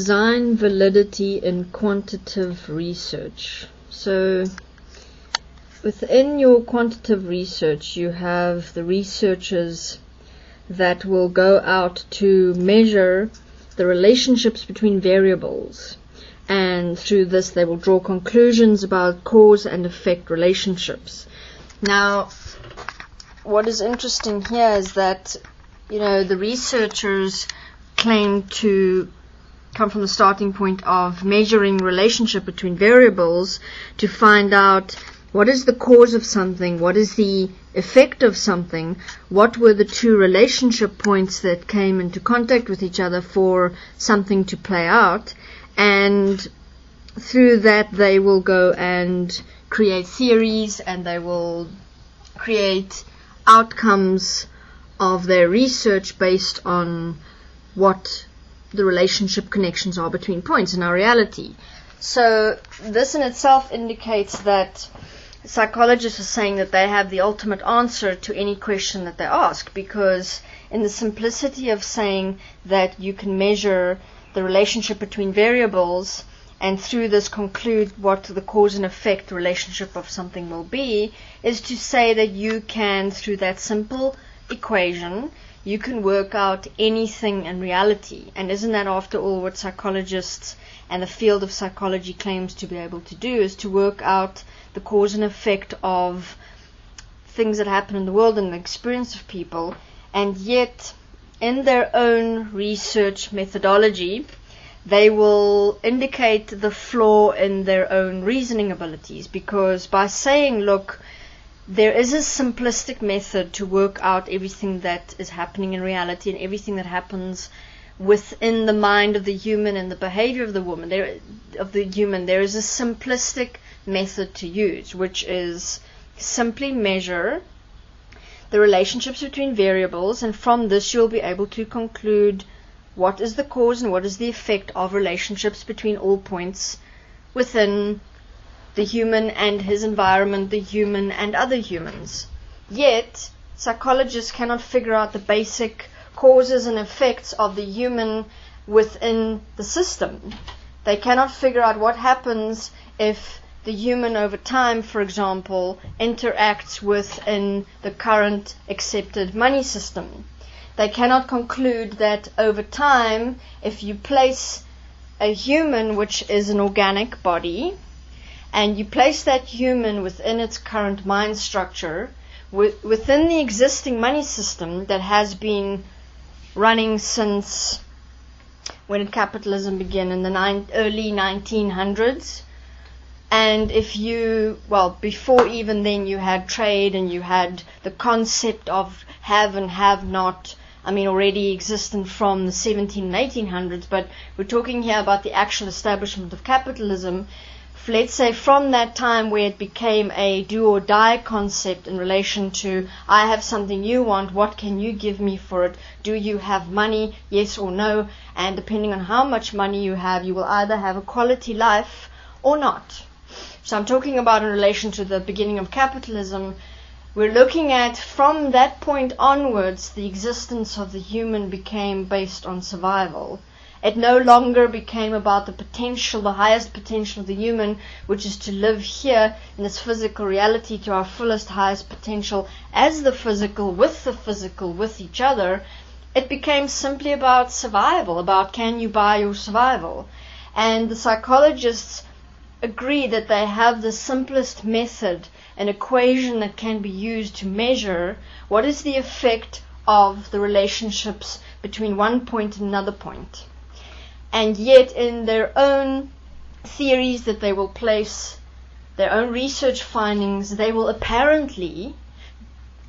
design validity in quantitative research. So within your quantitative research, you have the researchers that will go out to measure the relationships between variables, and through this they will draw conclusions about cause and effect relationships. Now, what is interesting here is that, the researchers claim to come from the starting point of measuring relationship between variables to find out what is the cause of something, what is the effect of something, what were the two relationship points that came into contact with each other for something to play out, and through that they will go and create theories, and they will create outcomes of their research based on what the relationship connections are between points in our reality. So this in itself indicates that psychologists are saying that they have the ultimate answer to any question that they ask, because in the simplicity of saying that you can measure the relationship between variables and through this conclude what the cause and effect relationship of something will be, is to say that you can, through that simple equation, you can work out anything in reality. And isn't that, after all, what psychologists and the field of psychology claims to be able to do, is to work out the cause and effect of things that happen in the world and the experience of people. And yet, in their own research methodology, they will indicate the flaw in their own reasoning abilities, because by saying, look, there is a simplistic method to work out everything that is happening in reality and everything that happens within the mind of the human and the behavior of the woman, there is a simplistic method to use, which is simply measure the relationships between variables, and from this you'll be able to conclude what is the cause and what is the effect of relationships between all points within the human and his environment, the human and other humans. Yet, psychologists cannot figure out the basic causes and effects of the human within the system. They cannot figure out what happens if the human over time, for example, interacts within the current accepted money system. They cannot conclude that over time, if you place a human, which is an organic body, and you place that human within its current mind structure, within the existing money system that has been running since when did capitalism begin? In the early 1900s. And before even then you had trade and you had the concept of have and have not, already existent from the 17 and 1800s, but we're talking here about the actual establishment of capitalism. Let's say from that time where it became a do or die concept in relation to, I have something you want, what can you give me for it? Do you have money? Yes or no? And depending on how much money you have, you will either have a quality life or not. So I'm talking about in relation to the beginning of capitalism. We're looking at, from that point onwards, the existence of the human became based on survival. It no longer became about the potential, the highest potential of the human, which is to live here in this physical reality to our fullest, highest potential as the physical, with each other. It became simply about survival, about can you buy your survival. And the psychologists agree that they have the simplest method, an equation that can be used to measure what is the effect of the relationships between one point and another point. And yet in their own theories that they will place, their own research findings, they will apparently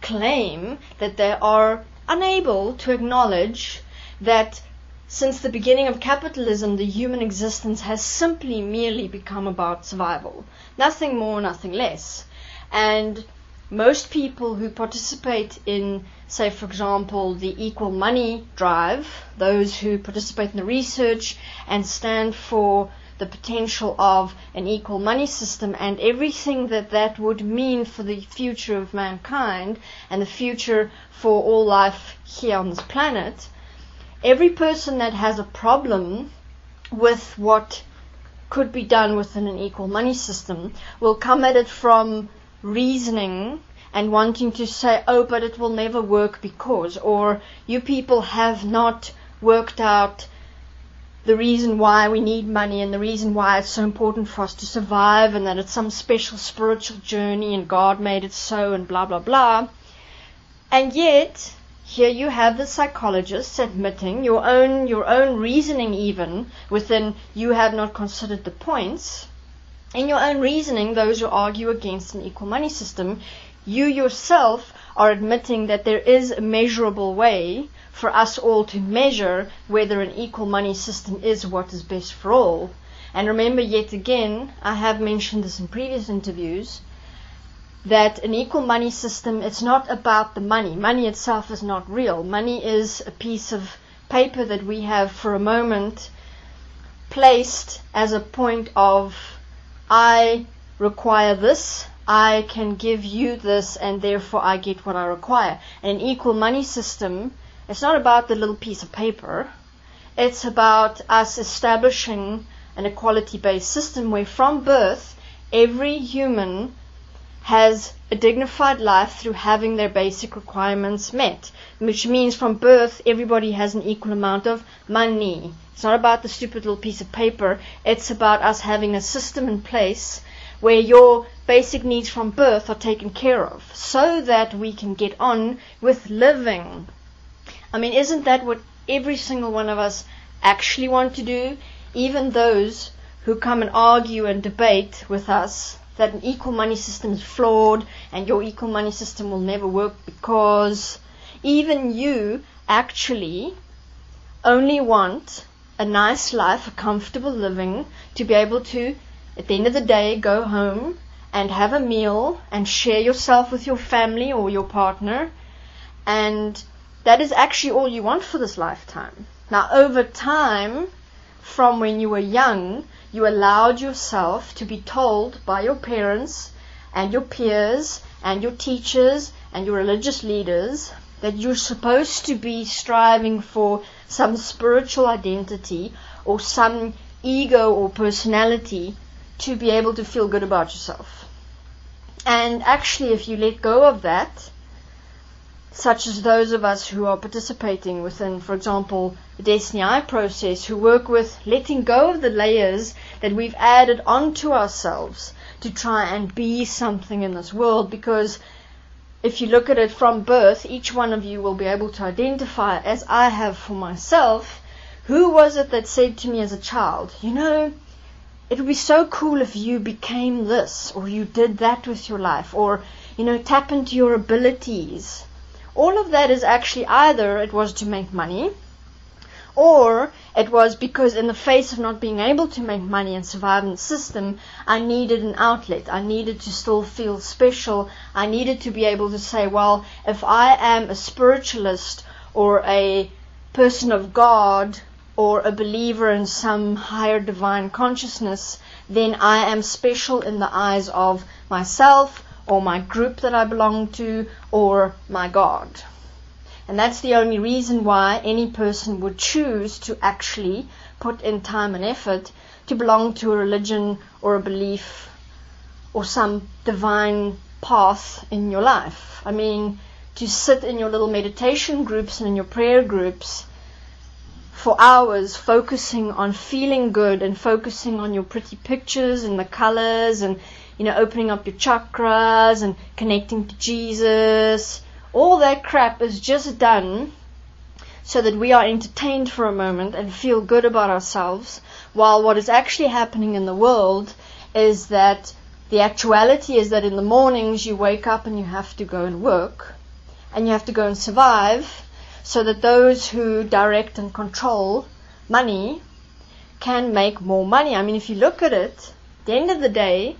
claim that they are unable to acknowledge that since the beginning of capitalism, the human existence has simply merely become about survival. Nothing more, nothing less. And most people who participate in, say, for example, the equal money drive, those who participate in the research and stand for the potential of an equal money system and everything that that would mean for the future of mankind and the future for all life here on this planet, every person that has a problem with what could be done within an equal money system will come at it from reasoning and wanting to say, oh, but it will never work because, or you people have not worked out the reason why we need money and the reason why it's so important for us to survive and that it's some special spiritual journey and God made it so and blah, blah, blah. And yet, here you have the psychologists admitting your own reasoning even within you have not considered the points. In your own reasoning, those who argue against an equal money system, you yourself are admitting that there is a measurable way for us all to measure whether an equal money system is what is best for all. And remember, yet again, I have mentioned this in previous interviews, that an equal money system, it's not about the money. Money itself is not real. Money is a piece of paper that we have for a moment placed as a point of, I require this, I can give you this, and therefore I get what I require. And an equal money system, it's not about the little piece of paper. It's about us establishing an equality-based system where from birth, every human has a dignified life through having their basic requirements met, which means from birth everybody has an equal amount of money. It's not about the stupid little piece of paper. It's about us having a system in place where your basic needs from birth are taken care of so that we can get on with living. I mean, isn't that what every single one of us actually want to do? Even those who come and argue and debate with us that an equal money system is flawed and your equal money system will never work because even you actually only want a nice life, a comfortable living, to be able to, at the end of the day, go home and have a meal and share yourself with your family or your partner. And that is actually all you want for this lifetime. Now, over time, from when you were young, you allowed yourself to be told by your parents and your peers and your teachers and your religious leaders that you're supposed to be striving for some spiritual identity or some ego or personality to be able to feel good about yourself. And actually, if you let go of that, such as those of us who are participating within, for example, the Desteni process, who work with letting go of the layers that we've added onto ourselves to try and be something in this world, because if you look at it from birth, each one of you will be able to identify, as I have for myself, who was it that said to me as a child, you know, it would be so cool if you became this, or you did that with your life, or, you know, tap into your abilities. All of that is actually either it was to make money, or it was because in the face of not being able to make money and survive in the system, I needed an outlet. I needed to still feel special. I needed to be able to say, well, if I am a spiritualist or a person of God or a believer in some higher divine consciousness, then I am special in the eyes of myself or my group that I belong to, or my God. And that's the only reason why any person would choose to actually put in time and effort to belong to a religion or a belief or some divine path in your life. I mean, to sit in your little meditation groups and in your prayer groups for hours focusing on feeling good and focusing on your pretty pictures and the colors and, you know, opening up your chakras and connecting to Jesus. All that crap is just done so that we are entertained for a moment and feel good about ourselves, while what is actually happening in the world is that the actuality is that in the mornings you wake up and you have to go and work and you have to go and survive so that those who direct and control money can make more money. I mean, if you look at it, at the end of the day,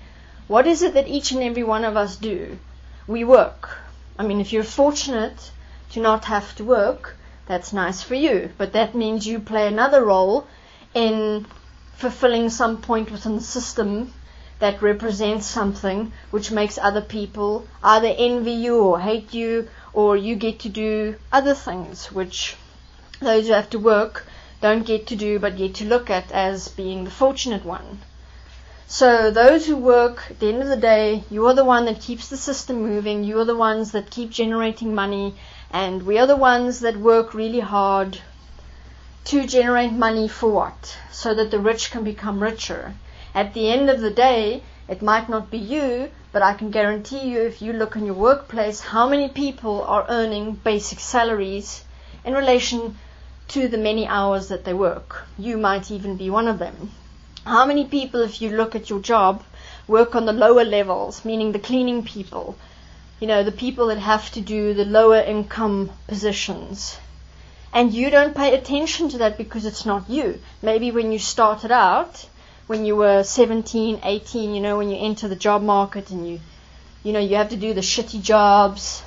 what is it that each and every one of us do? We work. I mean, if you're fortunate to not have to work, that's nice for you. But that means you play another role in fulfilling some point within the system that represents something which makes other people either envy you or hate you, or you get to do other things which those who have to work don't get to do but get to look at as being the fortunate one. So those who work, at the end of the day, you are the one that keeps the system moving, you are the ones that keep generating money, and we are the ones that work really hard to generate money for what? So that the rich can become richer. At the end of the day, it might not be you, but I can guarantee you, if you look in your workplace, how many people are earning basic salaries in relation to the many hours that they work. You might even be one of them. How many people, if you look at your job, work on the lower levels, meaning the cleaning people, the people that have to do the lower income positions. And you don't pay attention to that because it's not you. Maybe when you started out, when you were 17, 18, when you enter the job market and you have to do the shitty jobs.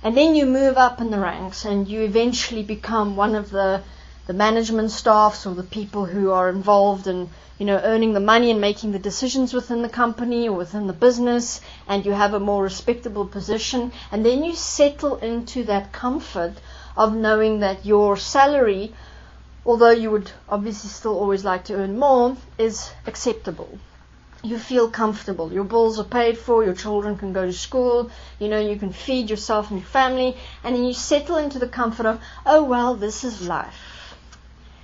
And then you move up in the ranks and you eventually become one of the management staffs or the people who are involved in, earning the money and making the decisions within the company or within the business, and you have a more respectable position. And then you settle into that comfort of knowing that your salary, although you would obviously still always like to earn more, is acceptable. You feel comfortable. Your bills are paid for, your children can go to school, you can feed yourself and your family, and then you settle into the comfort of, oh well, this is life.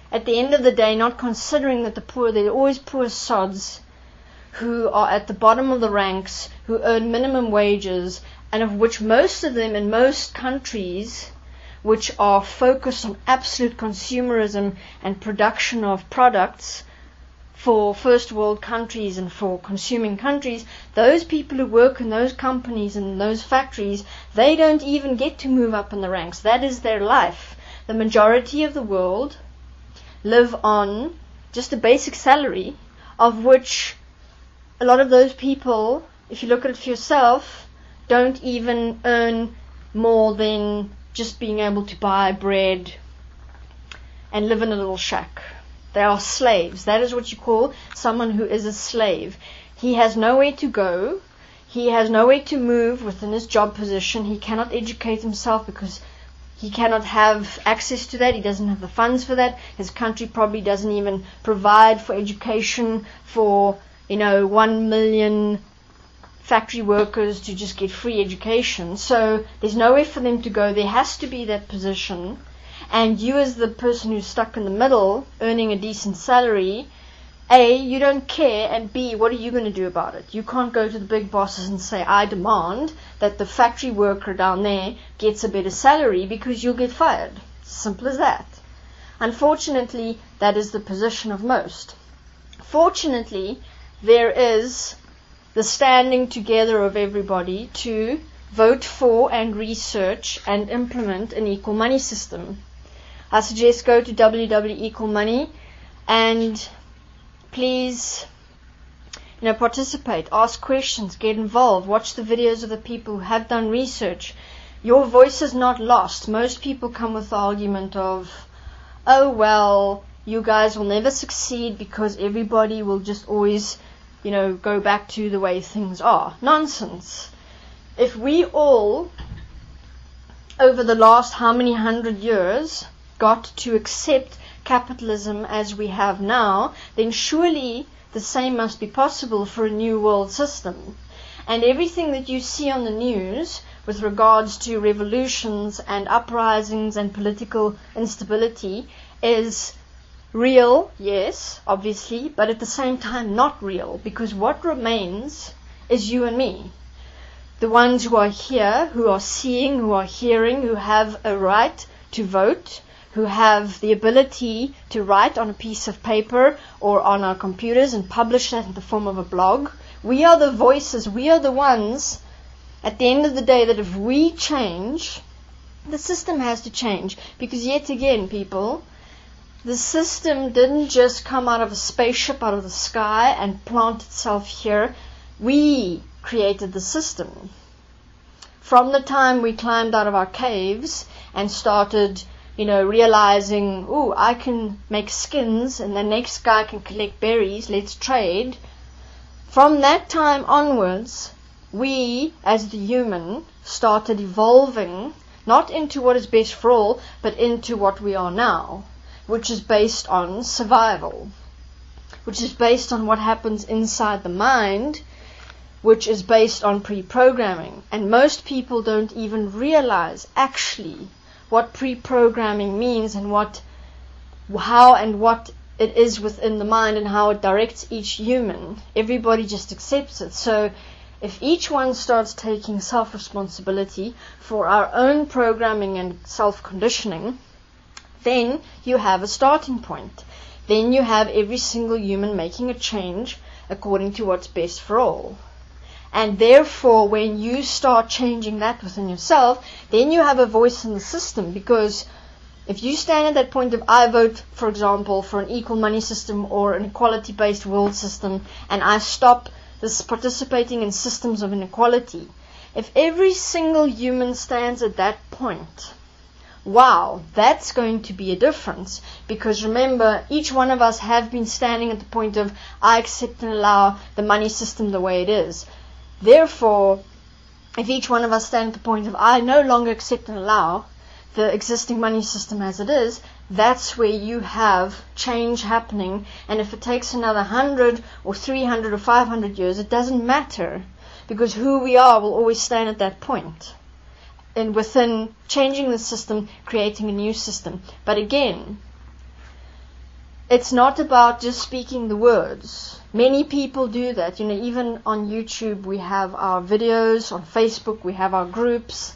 At the end of the day, not considering that the poor, there are always poor sods who are at the bottom of the ranks, who earn minimum wages, and of which most of them in most countries, which are focused on absolute consumerism and production of products for first world countries and for consuming countries, those people who work in those companies and those factories, they don't even get to move up in the ranks. That is their life. The majority of the world live on just a basic salary, of which a lot of those people, if you look at it for yourself, don't even earn more than just being able to buy bread and live in a little shack. They are slaves. That is what you call someone who is a slave. He has nowhere to go. He has nowhere to move within his job position. He cannot educate himself because he cannot have access to that. He doesn't have the funds for that. His country probably doesn't even provide for education for, 1 million factory workers to just get free education. So there's nowhere for them to go. There has to be that position. And you, as the person who's stuck in the middle, earning a decent salary, A, you don't care, and B, what are you going to do about it? You can't go to the big bosses and say, I demand that the factory worker down there gets a better salary, because you'll get fired. Simple as that. Unfortunately, that is the position of most. Fortunately, there is the standing together of everybody to vote for and research and implement an equal money system. I suggest go to www.equalmoney and please, participate, ask questions, get involved, watch the videos of the people who have done research. Your voice is not lost. Most people come with the argument of, oh well, you guys will never succeed because everybody will just always, go back to the way things are. Nonsense. If we all, over the last how many 100 years, got to accept capitalism as we have now, then surely the same must be possible for a new world system. And everything that you see on the news with regards to revolutions and uprisings and political instability is real, yes, obviously, but at the same time not real, because what remains is you and me. The ones who are here, who are seeing, who are hearing, who have a right to vote, who have the ability to write on a piece of paper or on our computers and publish that in the form of a blog. We are the voices, we are the ones, at the end of the day, that if we change, the system has to change. Because yet again, people, the system didn't just come out of a spaceship out of the sky and plant itself here. We created the system. From the time we climbed out of our caves and started, realizing, I can make skins and the next guy can collect berries, let's trade. From that time onwards, we, as the human, started evolving, not into what is best for all, but into what we are now. which is based on survival, which is based on what happens inside the mind, which is based on pre-programming. And most people don't even realize actually what pre-programming means and how and what it is within the mind and how it directs each human. Everybody just accepts it. So if each one starts taking self-responsibility for our own programming and self-conditioning, then you have a starting point. Then you have every single human making a change according to what's best for all. And therefore, when you start changing that within yourself, then you have a voice in the system. Because if you stand at that point of, I vote, for example, for an equal money system or an equality-based world system, and I stop this participating in systems of inequality, if every single human stands at that point, wow, that's going to be a difference. Because remember, each one of us have been standing at the point of, I accept and allow the money system the way it is. Therefore, if each one of us stand at the point of, I no longer accept and allow the existing money system as it is, that's where you have change happening. And if it takes another 100 or 300 or 500 years, it doesn't matter, because who we are will always stand at that point. And within changing the system, creating a new system. But again, it's not about just speaking the words. Many people do that. Even on YouTube, we have our videos. On Facebook, we have our groups.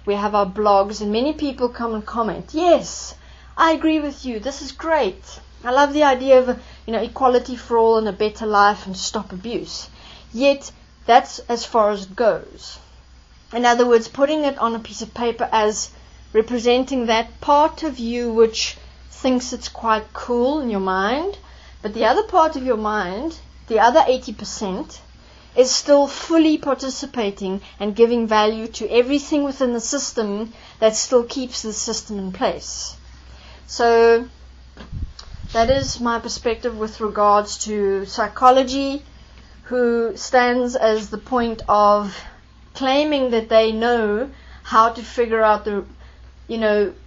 We have our blogs. And many people come and comment, yes, I agree with you. This is great. I love the idea of, equality for all and a better life and stop abuse. Yet, that's as far as it goes. In other words, putting it on a piece of paper as representing that part of you which thinks it's quite cool in your mind, but the other part of your mind, the other 80%, is still fully participating and giving value to everything within the system that still keeps the system in place. So that is my perspective with regards to psychology, who stands as the point of claiming that they know how to figure out the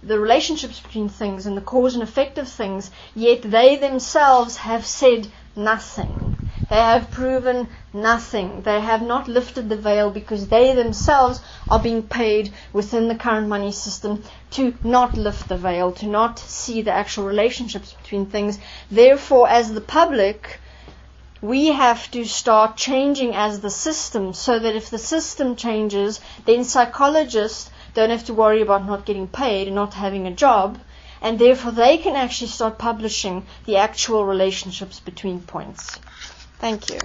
relationships between things and the cause and effect of things, yet they themselves have said nothing. They have proven nothing. They have not lifted the veil, because they themselves are being paid within the current money system to not lift the veil, to not see the actual relationships between things. Therefore, as the public, we have to start changing as the system, so that if the system changes, then psychologists don't have to worry about not getting paid and not having a job, and therefore they can actually start publishing the actual relationships between points. Thank you.